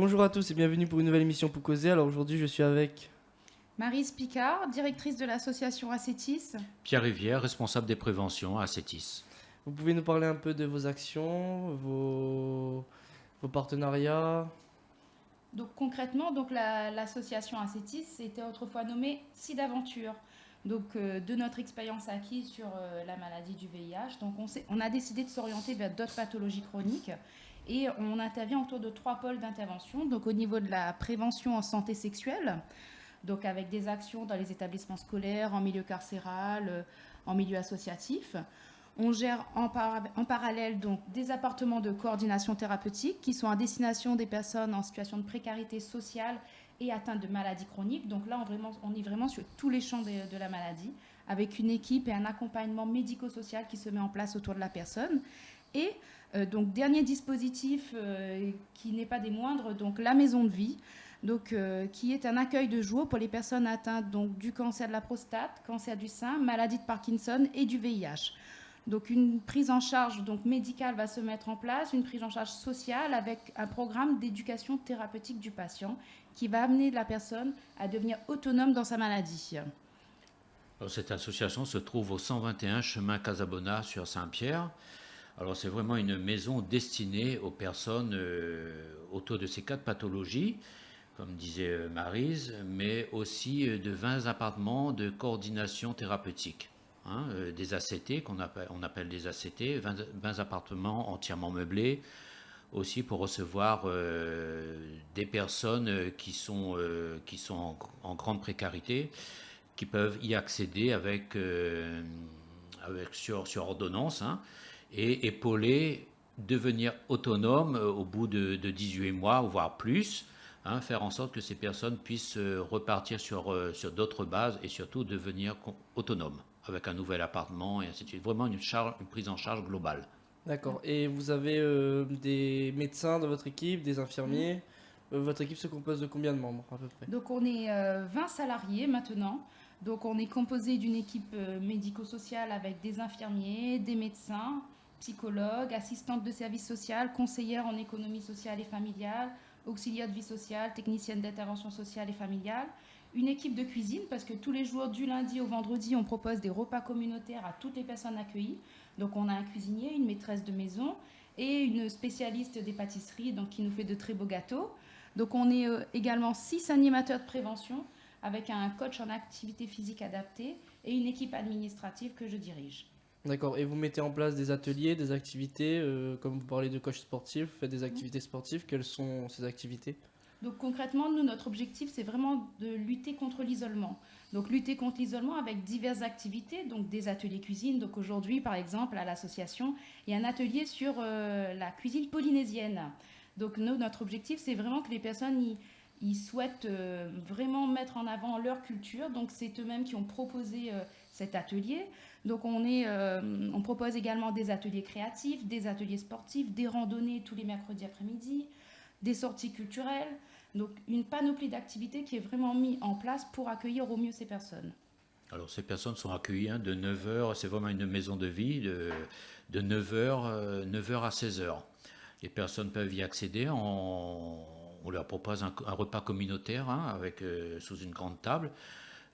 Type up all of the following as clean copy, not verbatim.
Bonjour à tous et bienvenue pour une nouvelle émission pour causer. Alors aujourd'hui je suis avec... Maryse Picard, directrice de l'association Acétis. Pierre Rivière, responsable des préventions à Acétis. Vous pouvez nous parler un peu de vos actions, vos partenariats? Donc concrètement, l'association Acétis était autrefois nommée SIDAventure. De notre expérience acquise sur la maladie du VIH, on a décidé de s'orienter vers d'autres pathologies chroniques et on intervient autour de 3 pôles d'intervention. Donc au niveau de la prévention en santé sexuelle, donc avec des actions dans les établissements scolaires, en milieu carcéral, en milieu associatif. On gère en parallèle donc, des appartements de coordination thérapeutique qui sont à destination des personnes en situation de précarité sociale et atteintes de maladies chroniques. Donc là, on est vraiment sur tous les champs de la maladie, avec une équipe et un accompagnement médico-social qui se met en place autour de la personne. Et donc, dernier dispositif qui n'est pas des moindres, donc la maison de vie, qui est un accueil de jour pour les personnes atteintes donc, du cancer de la prostate, cancer du sein, maladie de Parkinson et du VIH. Donc une prise en charge donc, médicale va se mettre en place, une prise en charge sociale avec un programme d'éducation thérapeutique du patient qui va amener la personne à devenir autonome dans sa maladie. Alors, cette association se trouve au 121 chemin Casabona sur Saint-Pierre. Alors c'est vraiment une maison destinée aux personnes autour de ces 4 pathologies, comme disait Maryse, mais aussi de 20 appartements de coordination thérapeutique. Des ACT, on appelle des ACT, 20 appartements entièrement meublés, aussi pour recevoir des personnes qui sont en grande précarité, qui peuvent y accéder sur ordonnance, et épauler, devenir autonome au bout de 18 mois, voire plus, faire en sorte que ces personnes puissent repartir sur d'autres bases et surtout devenir autonomes avec un nouvel appartement et ainsi de suite. Vraiment une prise en charge globale. D'accord. Et vous avez des médecins dans votre équipe, des infirmiers? Votre équipe se compose de combien de membres à peu près? Donc on est 20 salariés maintenant. Donc on est composé d'une équipe médico-sociale avec des infirmiers, des médecins, psychologues, assistantes de services sociaux, conseillères en économie sociale et familiale, auxiliaires de vie sociale, techniciennes d'intervention sociale et familiale, une équipe de cuisine parce que tous les jours du lundi au vendredi on propose des repas communautaires à toutes les personnes accueillies. Donc on a un cuisinier, une maîtresse de maison et une spécialiste des pâtisseries donc, qui nous fait de très beaux gâteaux. Donc on est également 6 animateurs de prévention avec un coach en activité physique adaptée et une équipe administrative que je dirige. D'accord. Et vous mettez en place des ateliers, des activités, comme vous parlez de coach sportif, vous faites des activités sportives. Quelles sont ces activités? Donc concrètement, nous, notre objectif, c'est vraiment de lutter contre l'isolement. Donc lutter contre l'isolement avec diverses activités, donc des ateliers cuisine. Donc aujourd'hui, par exemple, à l'association, il y a un atelier sur la cuisine polynésienne. Donc nous, notre objectif, c'est vraiment que les personnes ils souhaitent vraiment mettre en avant leur culture. Donc c'est eux-mêmes qui ont proposé cet atelier. Donc on propose également des ateliers créatifs, des ateliers sportifs, des randonnées tous les mercredis après-midi, des sorties culturelles. Donc une panoplie d'activités qui est vraiment mise en place pour accueillir au mieux ces personnes. Alors ces personnes sont accueillies de 9 heures, c'est vraiment une maison de vie, de 9 heures à 16 heures. Les personnes peuvent y accéder, on leur propose un repas communautaire sous une grande table.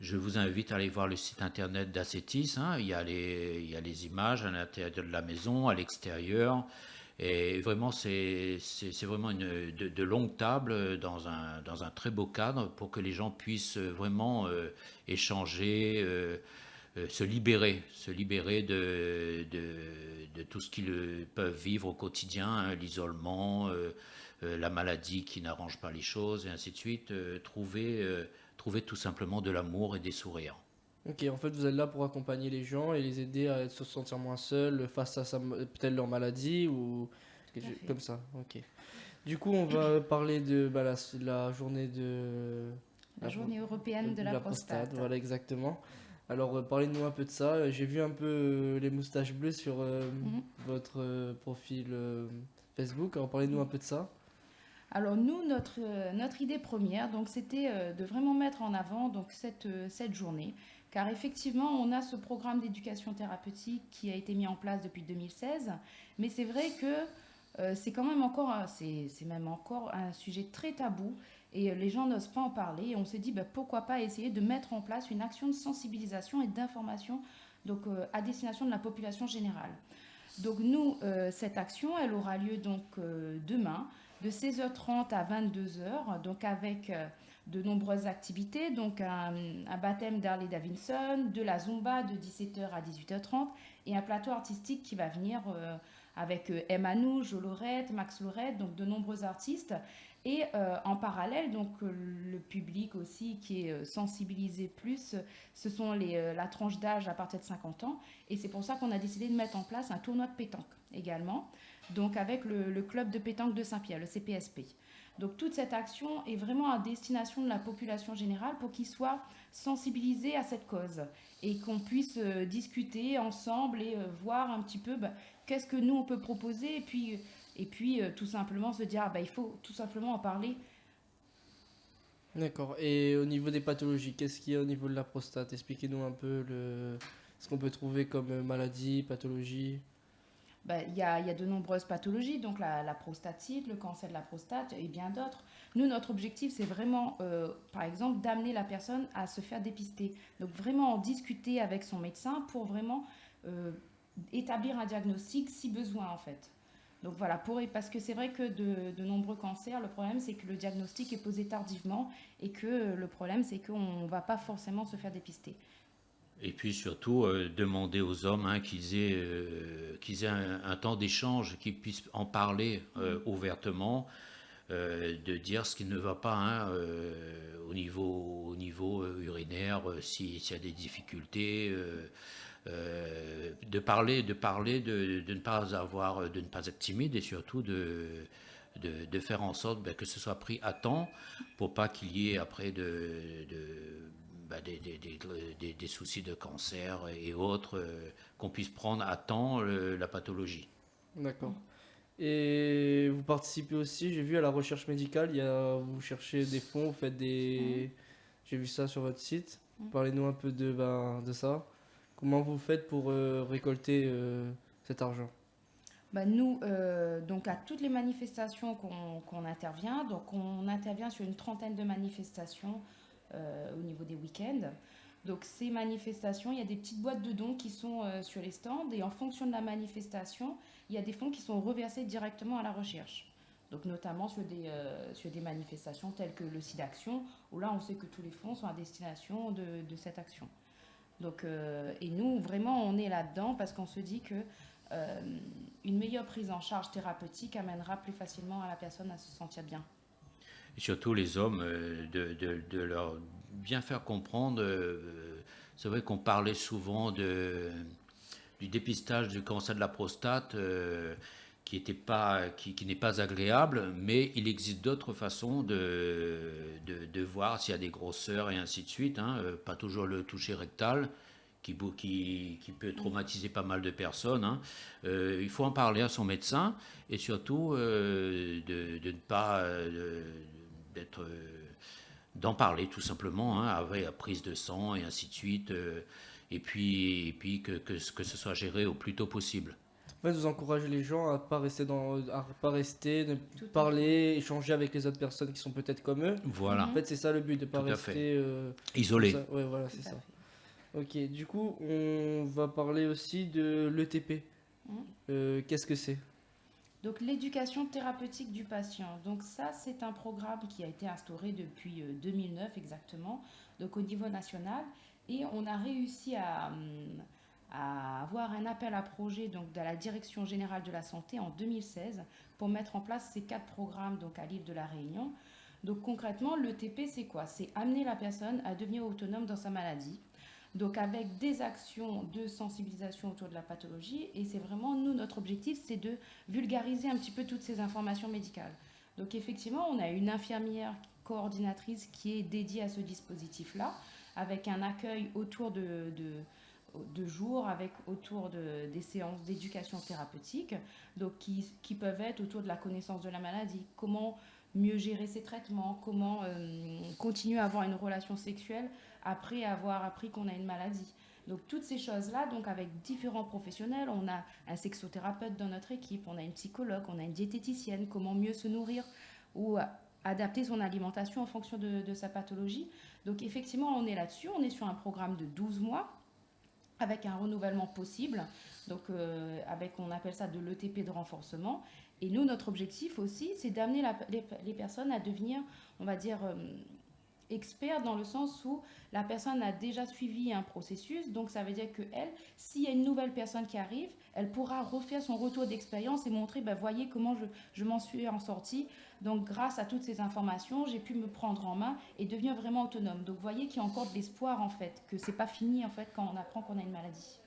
Je vous invite à aller voir le site internet d'Acétis, il y a les images à l'intérieur de la maison, à l'extérieur. Et vraiment, c'est vraiment de longues tables dans un très beau cadre pour que les gens puissent vraiment échanger, se libérer de tout ce qu'ils peuvent vivre au quotidien, l'isolement, la maladie qui n'arrange pas les choses et ainsi de suite. Trouver tout simplement de l'amour et des sourires. Ok, en fait, vous êtes là pour accompagner les gens et les aider à se sentir moins seuls face à peut-être leur maladie ou comme ça. Ok. Du coup, on va parler de la journée de La journée européenne de la prostate. Voilà, exactement. Alors, parlez-nous un peu de ça. J'ai vu un peu les moustaches bleues sur votre profil Facebook. Alors, parlez-nous un peu de ça. Alors nous, notre idée première, donc, c'était de vraiment mettre en avant donc, cette journée. Car effectivement, on a ce programme d'éducation thérapeutique qui a été mis en place depuis 2016. Mais c'est vrai que c'est quand même encore, c'est même encore un sujet très tabou et les gens n'osent pas en parler. Et on s'est dit, bah, pourquoi pas essayer de mettre en place une action de sensibilisation et d'information donc, à destination de la population générale. Donc nous, cette action, elle aura lieu donc demain de 16h30 à 22h, donc avec de nombreuses activités, donc un baptême d'Harley Davidson, de la Zumba de 17h à 18h30 et un plateau artistique qui va venir avec Emmanou, Jo Lorette, Max Lorette, donc de nombreux artistes. Et en parallèle, donc le public aussi qui est sensibilisé plus, ce sont la tranche d'âge à partir de 50 ans. Et c'est pour ça qu'on a décidé de mettre en place un tournoi de pétanque également, donc avec le club de pétanque de Saint-Pierre, le CPSP. Donc toute cette action est vraiment à destination de la population générale pour qu'ils soient sensibilisés à cette cause et qu'on puisse discuter ensemble et voir un petit peu qu'est-ce que nous on peut proposer et puis tout simplement se dire il faut tout simplement en parler. D'accord. Et au niveau des pathologies, qu'est-ce qu'il y a au niveau de la prostate? Expliquez-nous un peu ce qu'on peut trouver comme maladie, pathologie. Il y a de nombreuses pathologies, donc la prostatite, le cancer de la prostate et bien d'autres. Nous, notre objectif, c'est vraiment, par exemple, d'amener la personne à se faire dépister. Donc vraiment en discuter avec son médecin pour vraiment établir un diagnostic si besoin en fait. Donc voilà, parce que c'est vrai que de nombreux cancers, le problème c'est que le diagnostic est posé tardivement et que le problème c'est qu'on ne va pas forcément se faire dépister. Et puis surtout, demander aux hommes qu'ils aient un temps d'échange, qu'ils puissent en parler ouvertement, de dire ce qui ne va pas au niveau urinaire, s'il y a des difficultés, de parler, de ne pas être timide et surtout de faire en sorte que ce soit pris à temps pour pas qu'il y ait après des soucis de cancer et autres, qu'on puisse prendre à temps la pathologie. D'accord. Et vous participez aussi, j'ai vu à la recherche médicale, vous cherchez des fonds, vous faites des... J'ai vu ça sur votre site. Parlez-nous un peu de ça. Comment vous faites pour récolter cet argent? Nous, donc à toutes les manifestations qu'on intervient, donc on intervient sur une trentaine de manifestations au niveau des week-ends. Donc ces manifestations, il y a des petites boîtes de dons qui sont sur les stands et en fonction de la manifestation, il y a des fonds qui sont reversés directement à la recherche. Donc notamment sur des manifestations telles que le SIDAction, où là on sait que tous les fonds sont à destination de cette action. Donc, et nous, vraiment, on est là-dedans parce qu'on se dit que une meilleure prise en charge thérapeutique amènera plus facilement à la personne à se sentir bien. Et surtout les hommes, de leur bien faire comprendre. C'est vrai qu'on parlait souvent du dépistage du cancer de la prostate qui n'est pas agréable, mais il existe d'autres façons de voir s'il y a des grosseurs et ainsi de suite. Pas toujours le toucher rectal qui peut traumatiser pas mal de personnes. Il faut en parler à son médecin et surtout de ne pas... d'en parler tout simplement, avec la prise de sang et ainsi de suite, et puis que ce soit géré au plus tôt possible. En fait, vous encouragez les gens à pas rester de parler, échanger avec les autres personnes qui sont peut-être comme eux. Voilà. En fait, c'est ça le but, de pas Tout à rester isolé. Ouais, voilà, c'est ça. Ok, du coup, on va parler aussi de l'ETP. Qu'est-ce que c'est? Donc l'éducation thérapeutique du patient. Donc ça, c'est un programme qui a été instauré depuis 2009 exactement, donc au niveau national. Et on a réussi à avoir un appel à projet donc, de la Direction générale de la santé en 2016 pour mettre en place ces 4 programmes donc, à l'île de la Réunion. Donc concrètement, l'ETP, c'est quoi? C'est amener la personne à devenir autonome dans sa maladie. Donc avec des actions de sensibilisation autour de la pathologie. Et c'est vraiment, nous, notre objectif, c'est de vulgariser un petit peu toutes ces informations médicales. Donc effectivement, on a une infirmière coordinatrice qui est dédiée à ce dispositif-là, avec un accueil autour de jours, autour des séances d'éducation thérapeutique, donc qui peuvent être autour de la connaissance de la maladie, comment mieux gérer ses traitements, comment continuer à avoir une relation sexuelle après avoir appris qu'on a une maladie. Donc toutes ces choses-là, donc avec différents professionnels, on a un sexothérapeute dans notre équipe, on a une psychologue, on a une diététicienne, comment mieux se nourrir ou adapter son alimentation en fonction de sa pathologie. Donc effectivement, on est là-dessus, on est sur un programme de 12 mois avec un renouvellement possible, donc avec, on appelle ça de l'ETP de renforcement. Et nous, notre objectif aussi, c'est d'amener les personnes à devenir, on va dire, experts dans le sens où la personne a déjà suivi un processus. Donc, ça veut dire qu'elle, s'il y a une nouvelle personne qui arrive, elle pourra refaire son retour d'expérience et montrer, ben, voyez comment je m'en suis en sortie. Donc, grâce à toutes ces informations, j'ai pu me prendre en main et devenir vraiment autonome. Donc, vous voyez qu'il y a encore de l'espoir, en fait, que c'est pas fini, en fait, quand on apprend qu'on a une maladie.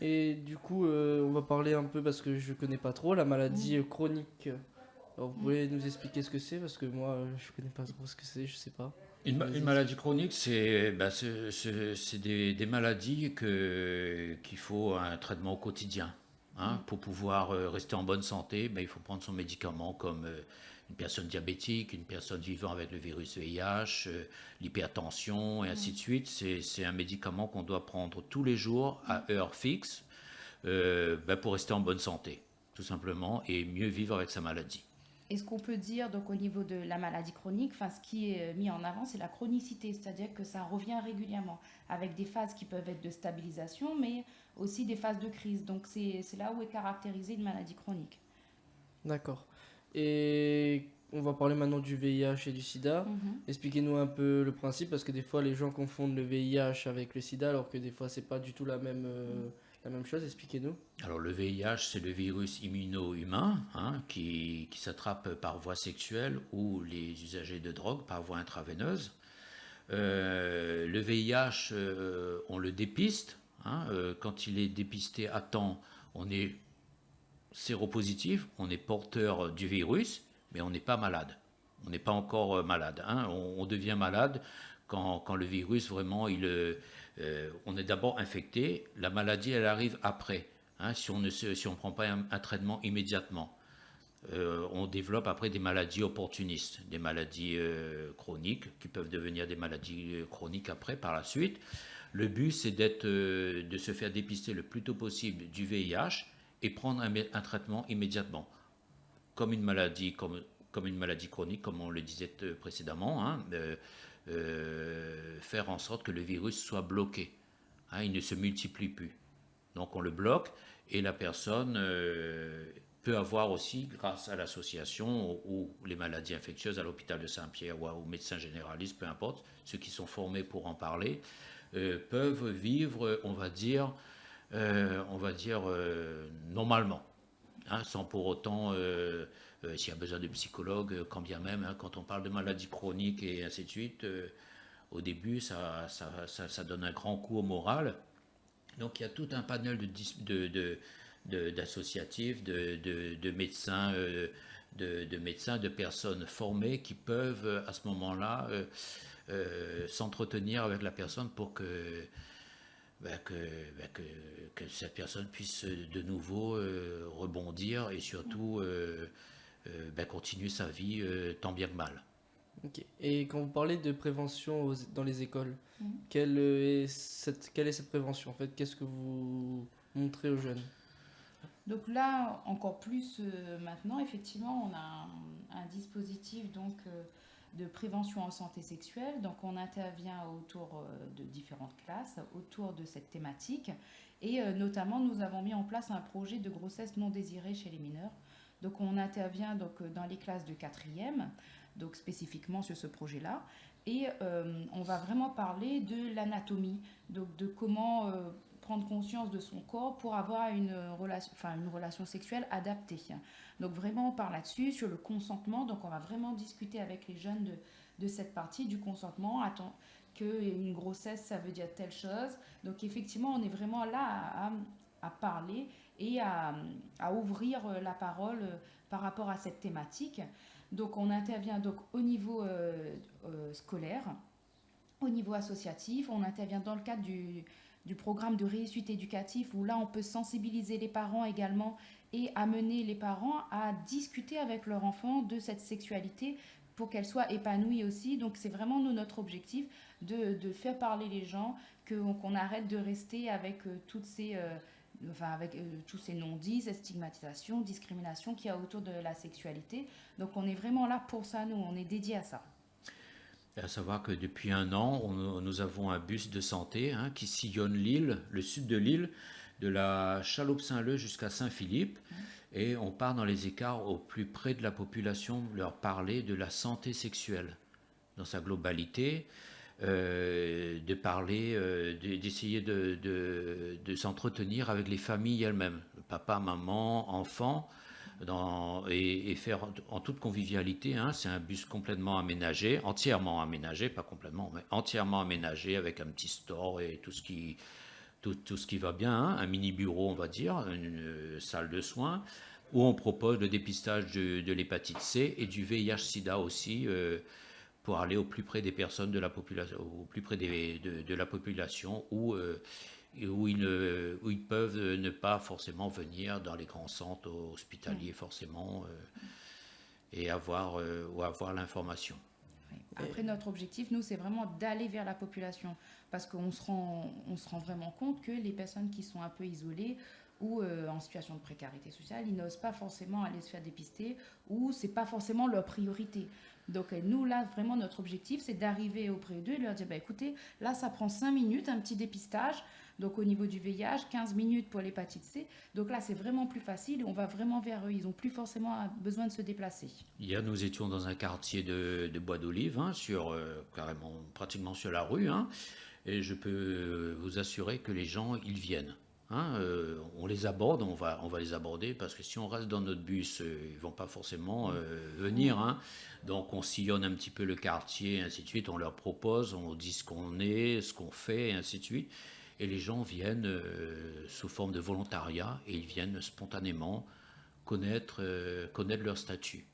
Et du coup, on va parler un peu, parce que je connais pas trop, la maladie chronique. Alors, vous pouvez nous expliquer ce que c'est, parce que moi, je connais pas trop ce que c'est, je sais pas. Une maladie chronique, c'est des maladies qu'il faut un traitement au quotidien. Hein. Pour pouvoir rester en bonne santé, il faut prendre son médicament comme une personne diabétique, une personne vivant avec le virus VIH, l'hypertension et ainsi de suite. C'est un médicament qu'on doit prendre tous les jours à heure fixe pour rester en bonne santé, tout simplement, et mieux vivre avec sa maladie. Et ce qu'on peut dire donc au niveau de la maladie chronique, ce qui est mis en avant, c'est la chronicité, c'est-à-dire que ça revient régulièrement, avec des phases qui peuvent être de stabilisation, mais aussi des phases de crise. Donc c'est là où est caractérisée une maladie chronique. D'accord. Et on va parler maintenant du VIH et du sida. Expliquez-nous un peu le principe, parce que des fois les gens confondent le VIH avec le sida, alors que des fois c'est pas du tout la même chose. Expliquez-nous. Alors le VIH, c'est le virus immuno-humain qui s'attrape par voie sexuelle ou les usagers de drogue par voie intraveineuse. Le VIH, on le dépiste. Quand il est dépisté à temps, on est séropositif, on est porteur du virus, mais on n'est pas malade. On n'est pas encore malade. On devient malade quand le virus, vraiment, on est d'abord infecté. La maladie, elle arrive après, si on ne prend pas un traitement immédiatement. On développe après des maladies opportunistes, des maladies chroniques, qui peuvent devenir des maladies chroniques après, par la suite. Le but, c'est de se faire dépister le plus tôt possible du VIH et prendre un traitement immédiatement, comme une maladie chronique, comme on le disait précédemment, faire en sorte que le virus soit bloqué, il ne se multiplie plus. Donc on le bloque et la personne peut avoir aussi, grâce à l'association ou les maladies infectieuses à l'hôpital de Saint-Pierre ou aux médecins généralistes, peu importe, ceux qui sont formés pour en parler, peuvent vivre, on va dire normalement, sans pour autant, s'il y a besoin de psychologue, quand bien même, quand on parle de maladies chroniques et ainsi de suite, au début, ça donne un grand coup au moral. Donc il y a tout un panel d'associatifs, de médecins, de personnes formées qui peuvent à ce moment-là s'entretenir avec la personne pour que cette personne puisse de nouveau rebondir et surtout continuer sa vie tant bien que mal. Okay. Et quand vous parlez de prévention dans les écoles, quelle est cette prévention en fait? Qu'est-ce que vous montrez aux jeunes? Donc là, encore plus maintenant, effectivement, on a un dispositif donc, de prévention en santé sexuelle. Donc on intervient autour de différentes classes, autour de cette thématique. Et notamment, nous avons mis en place un projet de grossesse non désirée chez les mineurs. Donc on intervient donc, dans les classes de 4e, donc spécifiquement sur ce projet-là. Et on va vraiment parler de l'anatomie, donc de comment prendre conscience de son corps pour avoir une relation sexuelle adaptée. Donc vraiment on parle là-dessus, sur le consentement. Donc on va vraiment discuter avec les jeunes de cette partie du consentement. Qu'une grossesse ça veut dire telle chose. Donc effectivement on est vraiment là à parler et à ouvrir la parole par rapport à cette thématique. Donc on intervient donc au niveau scolaire, au niveau associatif, on intervient dans le cadre du programme de réussite éducatif où là on peut sensibiliser les parents également et amener les parents à discuter avec leur enfant de cette sexualité pour qu'elle soit épanouie aussi. Donc c'est vraiment notre objectif de faire parler les gens, qu'on arrête de rester avec toutes ces... avec tous ces non-dits, cette stigmatisation, discrimination qu'il y a autour de la sexualité. Donc on est vraiment là pour ça, nous, on est dédié à ça. Et à savoir que depuis un an, nous avons un bus de santé qui sillonne l'île, le sud de l'île, de la Chalope-Saint-Leu jusqu'à Saint-Philippe. Et on part dans les écarts au plus près de la population, leur parler de la santé sexuelle dans sa globalité, de parler, d'essayer de s'entretenir avec les familles elles-mêmes, papa, maman, enfants, et faire en toute convivialité. C'est un bus complètement aménagé, entièrement aménagé, pas complètement, mais entièrement aménagé avec un petit store et tout ce qui va bien, un mini bureau on va dire, une salle de soins, où on propose le dépistage de l'hépatite C et du VIH/SIDA aussi, pour aller au plus près des personnes de la population, au plus près de la population où ils peuvent ne pas forcément venir dans les grands centres hospitaliers forcément et avoir l'information. Après, notre objectif, nous, c'est vraiment d'aller vers la population parce qu'on se rend vraiment compte que les personnes qui sont un peu isolées ou en situation de précarité sociale, ils n'osent pas forcément aller se faire dépister ou c'est pas forcément leur priorité. Donc nous, là, vraiment, notre objectif, c'est d'arriver auprès d'eux et de leur dire, écoutez, là, ça prend 5 minutes, un petit dépistage. Donc au niveau du VIH, 15 minutes pour l'hépatite C. Donc là, c'est vraiment plus facile et on va vraiment vers eux. Ils n'ont plus forcément besoin de se déplacer. Hier, nous étions dans un quartier de Bois d'Olive, carrément, pratiquement sur la rue. Et je peux vous assurer que les gens, ils viennent. On les aborde, on va les aborder parce que si on reste dans notre bus, ils vont pas forcément venir. Donc on sillonne un petit peu le quartier, et ainsi de suite. On leur propose, on dit ce qu'on est, ce qu'on fait, et ainsi de suite. Et les gens viennent sous forme de volontariat et ils viennent spontanément connaître leur statut.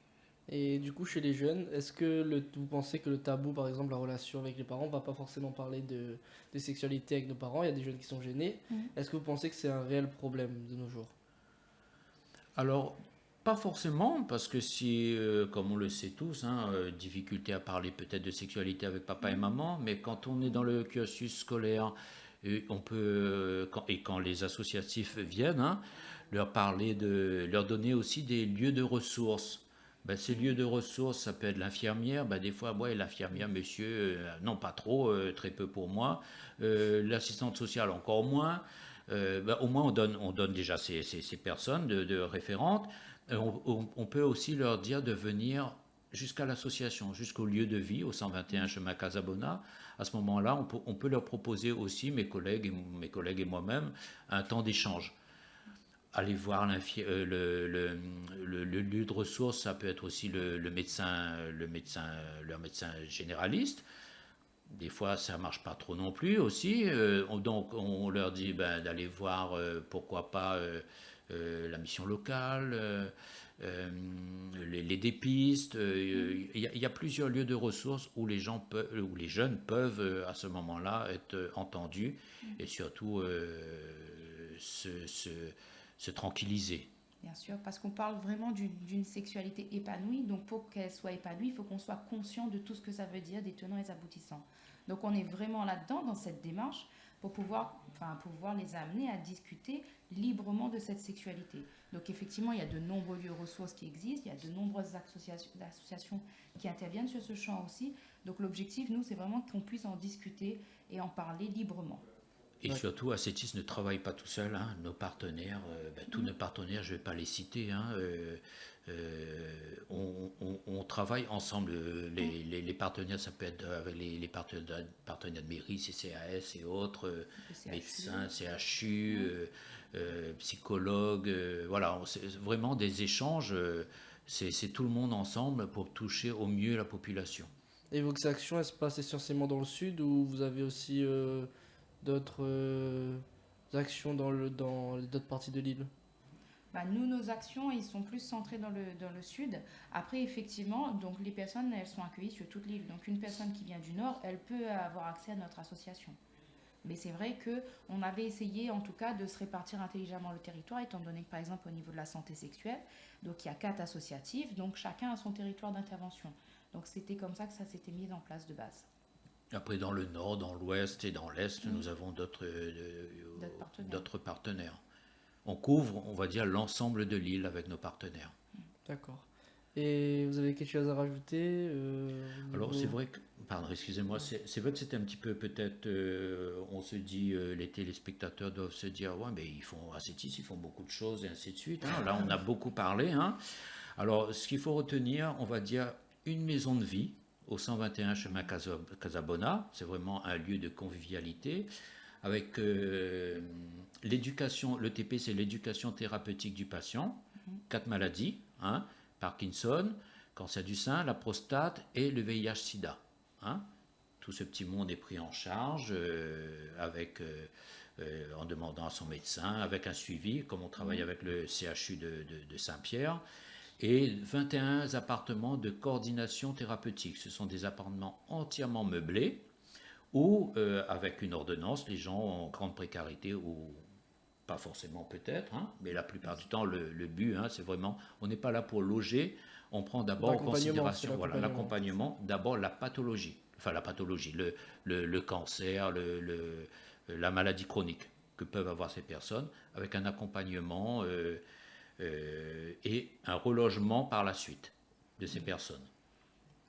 Et du coup, chez les jeunes, est-ce que vous pensez que le tabou, par exemple, la relation avec les parents, on va pas forcément parler de sexualité avec nos parents? Il y a des jeunes qui sont gênés. Est-ce que vous pensez que c'est un réel problème de nos jours? Alors, pas forcément, parce que si, comme on le sait tous, difficulté à parler peut-être de sexualité avec papa et maman, mais quand on est dans le cursus scolaire, on peut, quand les associatifs viennent, leur donner aussi des lieux de ressources. Ces lieux de ressources, ça peut être l'infirmière. Des fois, l'infirmière, monsieur, non pas trop, très peu pour moi. L'assistante sociale, encore moins. Au moins, on donne déjà ces personnes de référentes. On peut aussi leur dire de venir jusqu'à l'association, jusqu'au lieu de vie, au 121 chemin Casabona. À ce moment-là, on peut leur proposer aussi, mes collègues et moi-même, un temps d'échange. Aller voir leur lieu de ressources, ça peut être aussi leur médecin généraliste. Des fois, ça ne marche pas trop non plus aussi. Donc, on leur dit d'aller voir, pourquoi pas, la mission locale, les dépistes. Il y a plusieurs lieux de ressources où les jeunes peuvent, à ce moment-là, être entendus et surtout se tranquilliser. Bien sûr, parce qu'on parle vraiment d'une sexualité épanouie. Donc pour qu'elle soit épanouie, il faut qu'on soit conscient de tout ce que ça veut dire, des tenants et des aboutissants. Donc on est vraiment là-dedans, dans cette démarche, pour pouvoir les amener à discuter librement de cette sexualité. Donc effectivement, il y a de nombreux lieux ressources qui existent, il y a de nombreuses associations qui interviennent sur ce champ aussi. Donc l'objectif, nous, c'est vraiment qu'on puisse en discuter et en parler librement. Et surtout, Ascetis ne travaille pas tout seul. Nos partenaires, tous nos partenaires, je ne vais pas les citer, on travaille ensemble. Les partenaires, ça peut être avec les partenaires de mairie, CCAS et autres, médecins, CHU, psychologues. Voilà, c'est vraiment des échanges. C'est tout le monde ensemble pour toucher au mieux la population. Et vos actions, elles se passent essentiellement dans le sud ou vous avez aussi d'autres actions dans d'autres parties de l'île? Nous, nos actions, ils sont plus centrés dans le sud. Après, effectivement, donc les personnes, elles sont accueillies sur toute l'île. Donc une personne qui vient du nord, elle peut avoir accès à notre association. Mais c'est vrai qu'on avait essayé, en tout cas, de se répartir intelligemment le territoire, étant donné que, par exemple, au niveau de la santé sexuelle, donc il y a 4 associatifs, donc chacun a son territoire d'intervention. Donc c'était comme ça que ça s'était mis en place de base. Après, dans le nord, dans l'ouest et dans l'est, nous avons d'autres partenaires. On couvre, on va dire, l'ensemble de l'île avec nos partenaires. D'accord. Et vous avez quelque chose à rajouter Alors, c'est vrai que, pardon, excusez-moi, c'est vrai que c'était un petit peu, peut-être, on se dit, les téléspectateurs doivent se dire, ouais, mais à Sétis, ils font beaucoup de choses et ainsi de suite. Hein. Là, on a beaucoup parlé. Hein. Alors, ce qu'il faut retenir, on va dire, une maison de vie au 121 chemin Casabona. C'est vraiment un lieu de convivialité avec l'éducation. Le TP, c'est l'éducation thérapeutique du patient. 4 maladies, hein, Parkinson, cancer du sein, la prostate et le VIH-Sida. Hein. Tout ce petit monde est pris en charge en demandant à son médecin, avec un suivi, comme on travaille avec le CHU de Saint-Pierre. Et 21 appartements de coordination thérapeutique. Ce sont des appartements entièrement meublés où, avec une ordonnance, les gens en grande précarité ou pas forcément peut-être, hein, mais la plupart du temps, le but, hein, c'est vraiment, on n'est pas là pour loger, on prend d'abord en considération l'accompagnement, d'abord la pathologie, le cancer, la maladie chronique que peuvent avoir ces personnes, avec un accompagnement et un relogement par la suite de ces personnes.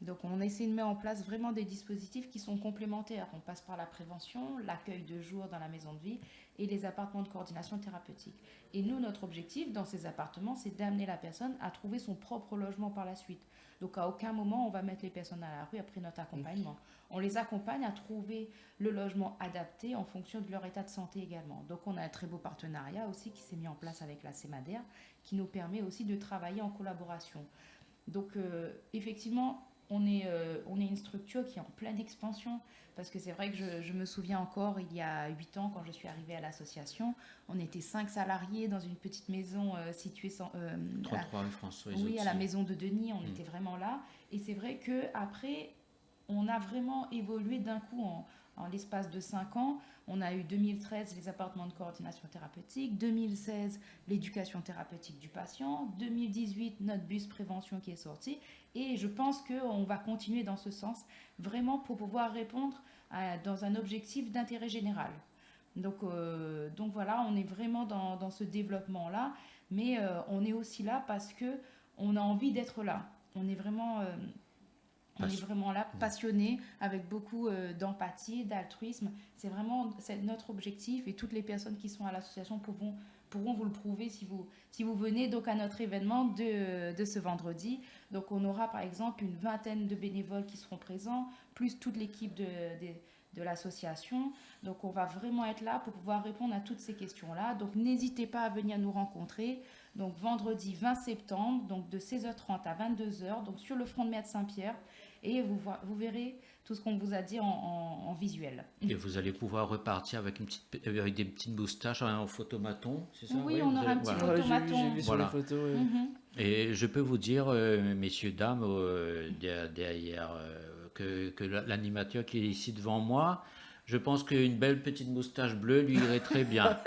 Donc on essaie de mettre en place vraiment des dispositifs qui sont complémentaires. On passe par la prévention, l'accueil de jour dans la maison de vie et les appartements de coordination thérapeutique. Et nous, notre objectif dans ces appartements, c'est d'amener la personne à trouver son propre logement par la suite. Donc à aucun moment, on va mettre les personnes à la rue après notre accompagnement. On les accompagne à trouver le logement adapté en fonction de leur état de santé également. Donc on a un très beau partenariat aussi qui s'est mis en place avec la CEMADER qui nous permet aussi de travailler en collaboration. Donc effectivement, on est une structure qui est en pleine expansion parce que c'est vrai que je me souviens encore, il y a 8 ans, quand je suis arrivée à l'association, on était 5 salariés dans une petite maison située 33 rue François oui, à la maison de Denis, on était vraiment là. Et c'est vrai qu'après, on a vraiment évolué d'un coup en l'espace de 5 ans. On a eu 2013 les appartements de coordination thérapeutique, 2016 l'éducation thérapeutique du patient, 2018 notre bus prévention qui est sorti. Et je pense qu'on va continuer dans ce sens, vraiment pour pouvoir répondre dans un objectif d'intérêt général. Donc voilà, on est vraiment dans ce développement-là, mais on est aussi là parce qu'on a envie d'être là. On est vraiment là, passionné, avec beaucoup d'empathie, d'altruisme. C'est notre objectif et toutes les personnes qui sont à l'association pourront vous le prouver si vous venez donc à notre événement de ce vendredi. Donc on aura par exemple une 20aine de bénévoles qui seront présents, plus toute l'équipe de l'association. Donc on va vraiment être là pour pouvoir répondre à toutes ces questions-là. Donc n'hésitez pas à venir nous rencontrer. Donc vendredi 20 septembre, donc de 16h30 à 22h, donc sur le front de mer de Saint-Pierre. Et vous verrez tout ce qu'on vous a dit en visuel. Et vous allez pouvoir repartir avec des petites moustaches en photomaton, c'est ça? Oui, on aura un petit photomaton. J'ai vu sur les photos. Oui. Et je peux vous dire, messieurs, dames, derrière, que l'animateur qui est ici devant moi, je pense qu'une belle petite moustache bleue lui irait très bien.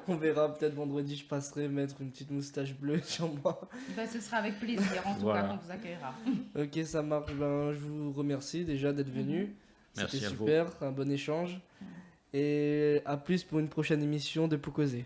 On verra, peut-être vendredi, je passerai mettre une petite moustache bleue sur moi. Ce sera avec plaisir, en tout cas, qu'on vous accueillera. Ok, ça marche. Je vous remercie déjà d'être venu. Merci C'était à super, un bon échange. Et à plus pour une prochaine émission de Pour Causer.